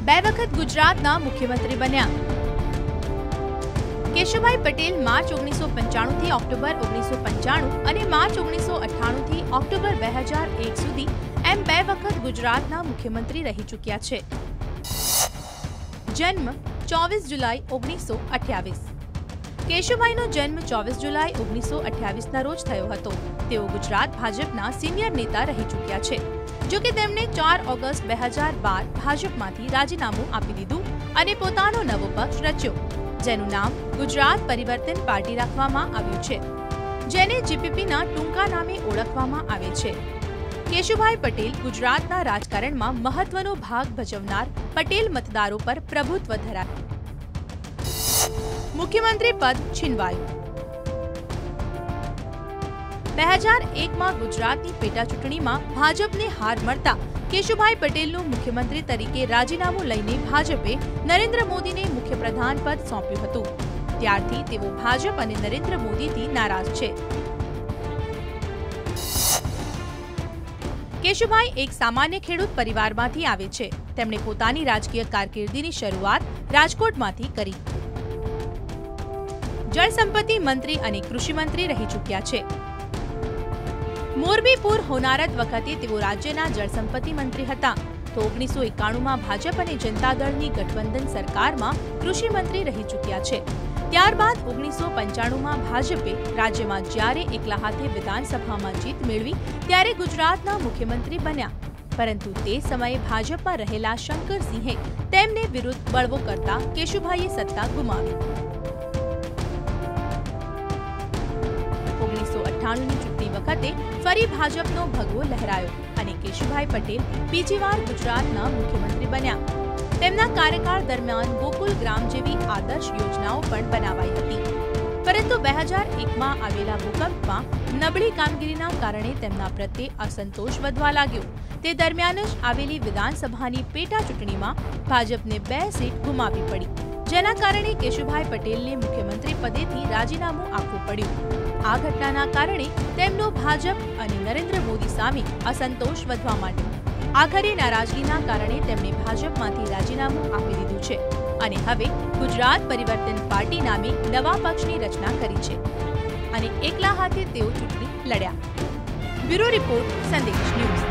બે વખત ગુજરાતના મુખ્યમંત્રી બન્યા। કેશુભાઈ પટેલ માર્ચ 1995 થી ઓક્ટોબર 1995 અને માર્ચ 1998 થી ઓક્ટોબર 2001 સુધી એમ બે વખત ગુજરાતના મુખ્યમંત્રી રહી ચૂક્યા છે। જન્મ 24 જુલાઈ 1928। કેશુભાઈનો જન્મ 24 જુલાઈ 1928ના રોજ થયો હતો। તેઓ ગુજરાત ભાજપના સિનિયર નેતા રહી ચૂક્યા છે। જો કે તેમણે 4 ઓગસ્ટ 2012 ભાજપમાંથી રાજીનામું આપી દીધું અને પોતાનો નવો પક્ષ રચ્યો, જેનું નામ ગુજરાત પરિવર્તન પાર્ટી રાખવામાં આવ્યું છે, જેને જીપીપીના ટૂંકા નામે ઓળખવામાં આવે છે। કેશુભાઈ પટેલ ગુજરાતના રાજકારણમાં મહત્વનો ભાગ ભજવનાર પટેલ મતદારો પર પ્રભુત્વ ધરાવે। મુખ્યમંત્રી પદ છીનવાયું। 2001માં ગુજરાતની પેટા ચૂંટણીમાં ભાજપને હાર મળતા કેશુભાઈ પટેલનું મુખ્યમંત્રી તરીકે રાજીનામું લઈને ભાજપે નરેન્દ્ર મોદીને મુખ્યપ્રધાન પદ સોંપ્યું હતું। ત્યારથી તેઓ ભાજપ અને નરેન્દ્ર મોદીથી નારાજ છે। કેશુભાઈ એક સામાન્ય ખેડૂત પરિવારમાંથી આવે છે। તેમણે પોતાની રાજકીય કારકિર્દીની શરૂઆત રાજકોટમાંથી કરી। જળસંપત્તિ મંત્રી અને કૃષિ મંત્રી રહી ચૂક્યા છે। મોરબી પૂર હોનારત વખતે તેઓ રાજ્યના જળસંપત્તિ મંત્રી હતા, તો 1991માં ભાજપ અને જનતા દળની ગઠબંધન સરકારમાં કૃષિ મંત્રી રહી ચૂક્યા છે। ત્યારબાદ 1995માં ભાજપે રાજ્યમાં જ્યારે એકલા હાથે વિધાનસભામાં જીત મેળવી ત્યારે ગુજરાતના મુખ્યમંત્રી બન્યા, પરંતુ તે સમયે ભાજપમાં રહેલા શંકરસિંહે તેમને વિરુદ્ધ બળવો કરતા કેશુભાઈએ સત્તા ગુમાવી। 1998ની ચૂંટણી વખતે ફરી ભાજપનો ભગવો લહેરાયો અને કેશુભાઈ પટેલ બીજી વાર ગુજરાતના મુખ્યમંત્રી બન્યા। તેમના કાર્યકાળ દરમિયાન ગોકુલ ગ્રામ જેવી આદર્શ યોજનાઓ પણ બનાવાઈ હતી, પરંતુ 2001માં આવેલા ભૂકંપમાં નબળી કામગીરીના કારણે તેમના પ્રત્યે અસંતોષ વધવા લાગ્યો। તે દરમિયાન જ આવેલી વિધાનસભાની પેટા ચૂંટણીમાં ભાજપને 2 સીટ ગુમાવવી પડી, જેના કારણે કેશુભાઈ પટેલને મુખ્યમંત્રી પદેથી રાજીનામું આપવું પડ્યું। આ ઘટનાના કારણે તેમનો ભાજપ અને નરેન્દ્ર મોદી સામે અસંતોષ વધવા માંડ્યો। આખરે નારાજગીના કારણે તેમણે ભાજપમાંથી રાજીનામું આપી દીધું છે અને હવે ગુજરાત પરિવર્તન પાર્ટી નામે નવા પક્ષની રચના કરી છે અને એકલા હાથે તેઓ ચૂંટણી લડ્યા। બ્યુરો રિપોર્ટ, સંદેશ ન્યૂઝ।